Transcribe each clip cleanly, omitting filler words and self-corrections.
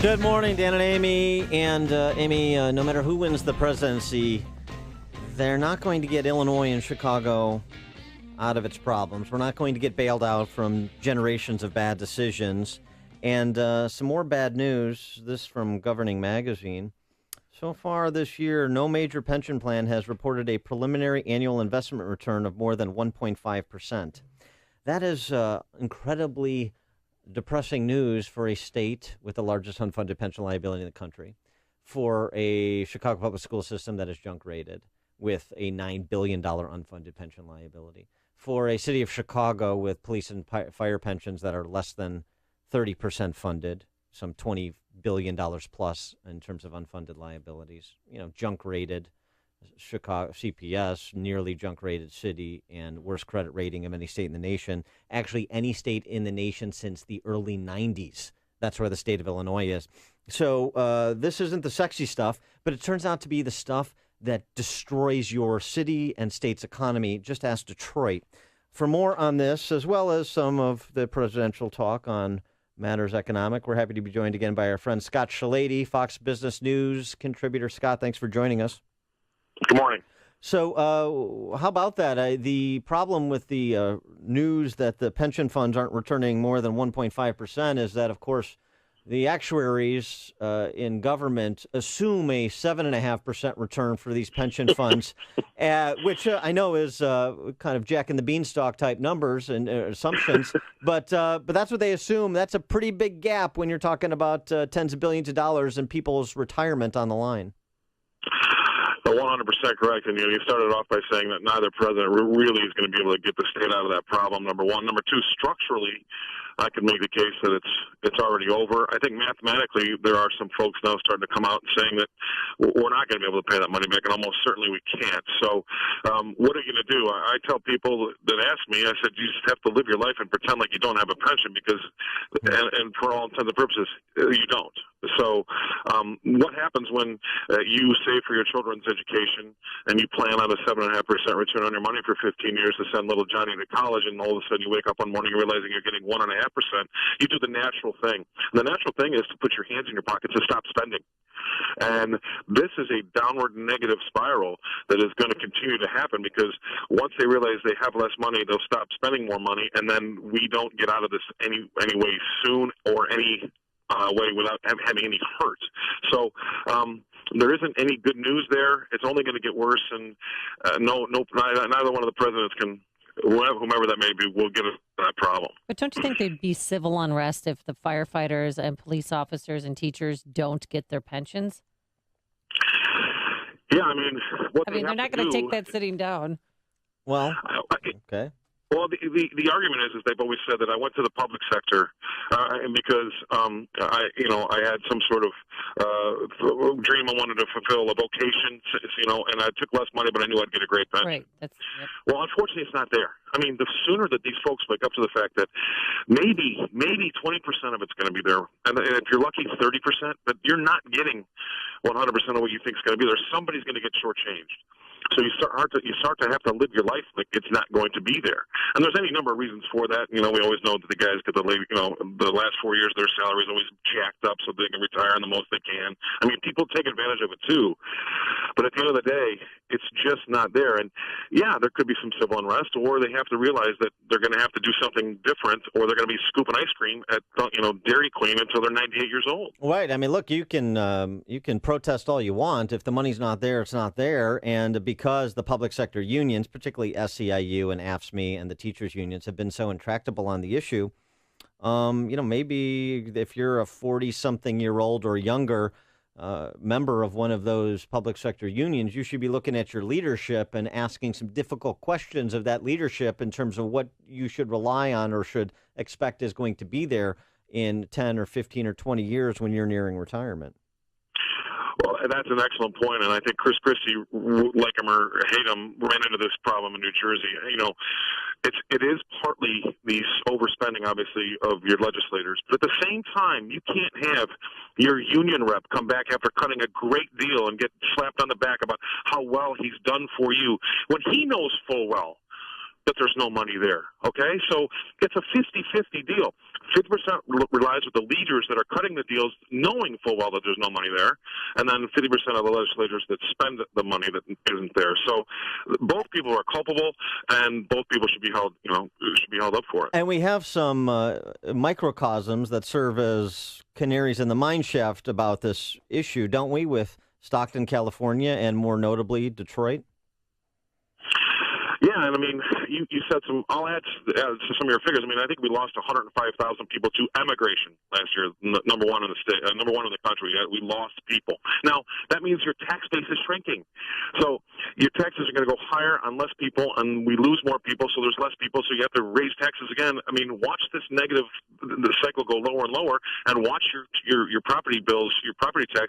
Good morning, Dan and Amy. And Amy, no matter who wins the presidency, they're not going to get Illinois and Chicago out of its problems. We're not going to get bailed out from generations of bad decisions. And some more bad news, this from Governing Magazine. So far this year, no major pension plan has reported a preliminary annual investment return of more than 1.5%. That is incredibly depressing news for a state with the largest unfunded pension liability in the country, for a Chicago public school system that is junk rated with a $9 billion unfunded pension liability, for a city of Chicago with police and fire pensions that are less than 30% funded, some $20 billion plus in terms of unfunded liabilities, junk rated. Chicago CPS, nearly junk rated city, and worst credit rating of any state in the nation. Actually, any state in the nation since the early 90s. That's where the state of Illinois is. So this isn't the sexy stuff, but it turns out to be the stuff that destroys your city and state's economy. Just ask Detroit. For more on this, as well as some of the presidential talk on matters economic, we're happy to be joined again by our friend Scott Shellady, Fox Business News contributor. Scott, thanks for joining us. Good morning. So how about that? The problem with the news that the pension funds aren't returning more than 1.5% is that, of course, the actuaries in government assume a 7.5% return for these pension funds, which I know is kind of Jack and the Beanstalk type numbers and assumptions. But that's what they assume. That's a pretty big gap when you're talking about tens of billions of dollars and people's retirement on the line. 100% correct. And you started off by saying that neither president really is going to be able to get the state out of that problem, number one. Number two, structurally, I could make the case that it's already over. I think mathematically there are some folks now starting to come out and saying that we're not going to be able to pay that money back, and almost certainly we can't. So what are you going to do? I tell people that ask me, I said, you just have to live your life and pretend like you don't have a pension because, and for all intents and purposes, you don't. So what happens when you save for your children's education and you plan on a 7.5% return on your money for 15 years to send little Johnny to college, and all of a sudden you wake up one morning realizing you're getting 1.5%? You do the natural thing. And the natural thing is to put your hands in your pockets and stop spending. And this is a downward negative spiral that is going to continue to happen because once they realize they have less money, they'll stop spending more money, and then we don't get out of this any way soon or any way without having any hurt. So there isn't any good news there. It's only going to get worse, and neither one of the presidents can, whomever that may be, will get us that problem. But don't you think there'd be civil unrest if the firefighters and police officers and teachers don't get their pensions? Yeah, I mean, they're not going to take that sitting down. Well, okay. Well, the argument is they've always said that I went to the public sector and because I had some sort of dream I wanted to fulfill, a vocation, and I took less money, but I knew I'd get a great pension. Right. Well, unfortunately, it's not there. I mean, the sooner that these folks wake up to the fact that maybe 20% of it's going to be there, and if you're lucky, 30%, but you're not getting 100% of what you think is going to be there. Somebody's going to get shortchanged. So you start to have to live your life like it's not going to be there. And there's any number of reasons for that. We always know that the guys get the last 4 years their salary is always jacked up so they can retire on the most they can. I mean, people take advantage of it too. But at the end of the day, it's just not there. And yeah, there could be some civil unrest, or they have to realize that they're going to have to do something different, or they're going to be scooping ice cream at Dairy Queen until they're 98 years old. Right. I mean, look, you can protest all you want. If the money's not there, it's not there. And because the public sector unions, particularly SEIU and AFSCME and the teachers unions, have been so intractable on the issue, maybe if you're a 40-something-year-old or younger member of one of those public sector unions, you should be looking at your leadership and asking some difficult questions of that leadership in terms of what you should rely on or should expect is going to be there in 10 or 15 or 20 years when you're nearing retirement. Well, that's an excellent point, and I think Chris Christie, like him or hate him, ran into this problem in New Jersey. It is partly the overspending, obviously, of your legislators, but at the same time, you can't have your union rep come back after cutting a great deal and get slapped on the back about how well he's done for you when he knows full well that there's no money there. Okay, so it's a 50-50 deal. 50% relies with the leaders that are cutting the deals, knowing full well that there's no money there, and then 50% of the legislators that spend the money that isn't there. So both people are culpable, and both people should be held, should be held up for it. And we have some microcosms that serve as canaries in the mine shaft about this issue, don't we, with Stockton, California, and more notably Detroit? Yeah, and I mean, you said some. I'll add to some of your figures. I mean, I think we lost 105,000 people to emigration last year. Number one in the state, number one in the country. We lost people. Now that means your tax base is shrinking. So your taxes are going to go higher on less people, and we lose more people. So there's less people. So you have to raise taxes again. I mean, watch this negative the cycle go lower and lower, and watch your property bills, your property tax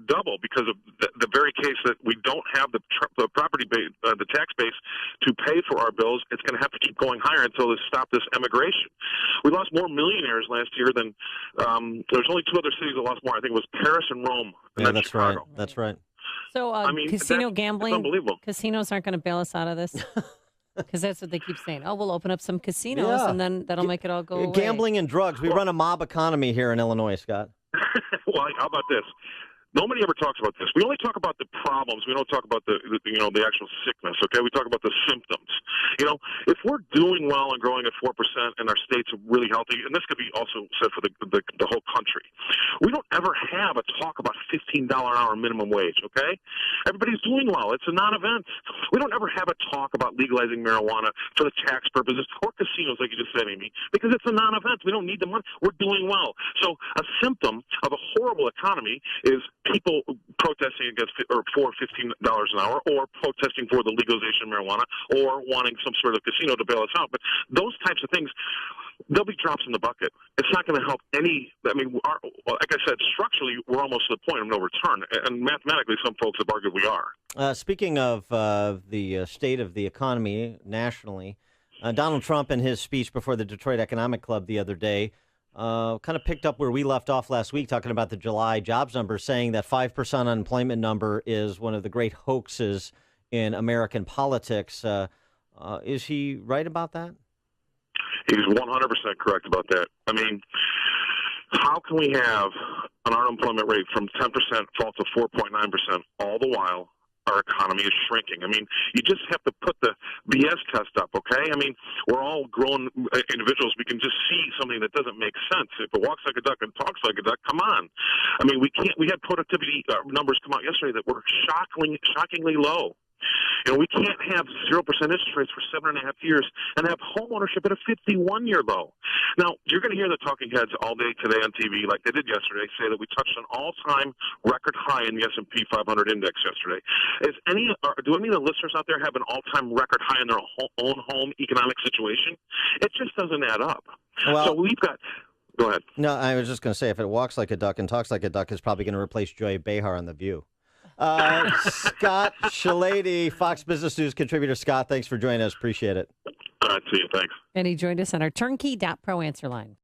double because of the very case that we don't have the property base, the tax base to pay for our bills. It's going to have to keep going higher until they stop this emigration. We lost more millionaires last year than there's only two other cities that lost more. I think it was Paris and Rome. And yeah, that's Chicago. right. That's right. So casino gambling, unbelievable. Casinos aren't going to bail us out of this? Because that's what they keep saying. Oh, we'll open up some casinos, and then that'll make it all go away. Gambling and drugs. We run a mob economy here in Illinois, Scott. Well, how about this? Nobody ever talks about this. We only talk about the problems. We don't talk about the actual sickness. Okay, we talk about the symptoms. If we're doing well and growing at 4% and our state's really healthy, and this could be also said for the whole country, we don't ever have a talk about $15 an hour minimum wage. Okay, everybody's doing well. It's a non-event. We don't ever have a talk about legalizing marijuana for the tax purposes or casinos, like you just said, Amy, because it's a non-event. We don't need the money. We're doing well. So a symptom of a horrible economy is people protesting against or for $15 an hour, or protesting for the legalization of marijuana, or wanting some sort of casino to bail us out. But those types of things, they'll be drops in the bucket. It's not going to help any. I mean, like I said, structurally, we're almost to the point of no return, and mathematically, some folks have argued we are. Speaking of the state of the economy nationally, Donald Trump, in his speech before the Detroit Economic Club the other day, kind of picked up where we left off last week, talking about the July jobs number, saying that 5% unemployment number is one of the great hoaxes in American politics. Is he right about that? He's 100% correct about that. I mean, how can we have an unemployment rate from 10% fall to 4.9% all the while our economy is shrinking? I mean, you just have to put the BS test up, okay? I mean, we're all grown individuals. We can just see something that doesn't make sense. If it walks like a duck and talks like a duck, come on. I mean, we had productivity numbers come out yesterday that were shockingly low. We can't have 0% interest rates for 7.5 years and have home ownership at a 51-year low. Now, you're going to hear the talking heads all day today on TV, like they did yesterday, say that we touched an all-time record high in the S&P 500 index yesterday. Do any of the listeners out there have an all-time record high in their own home economic situation? It just doesn't add up. Well, so we've got. Go ahead. No, I was just going to say, if it walks like a duck and talks like a duck, it's probably going to replace Joy Behar on The View. Scott Shellady, Fox Business News contributor. Scott, thanks for joining us. Appreciate it. All right, see you. Thanks. And he joined us on our turnkey.pro answer line.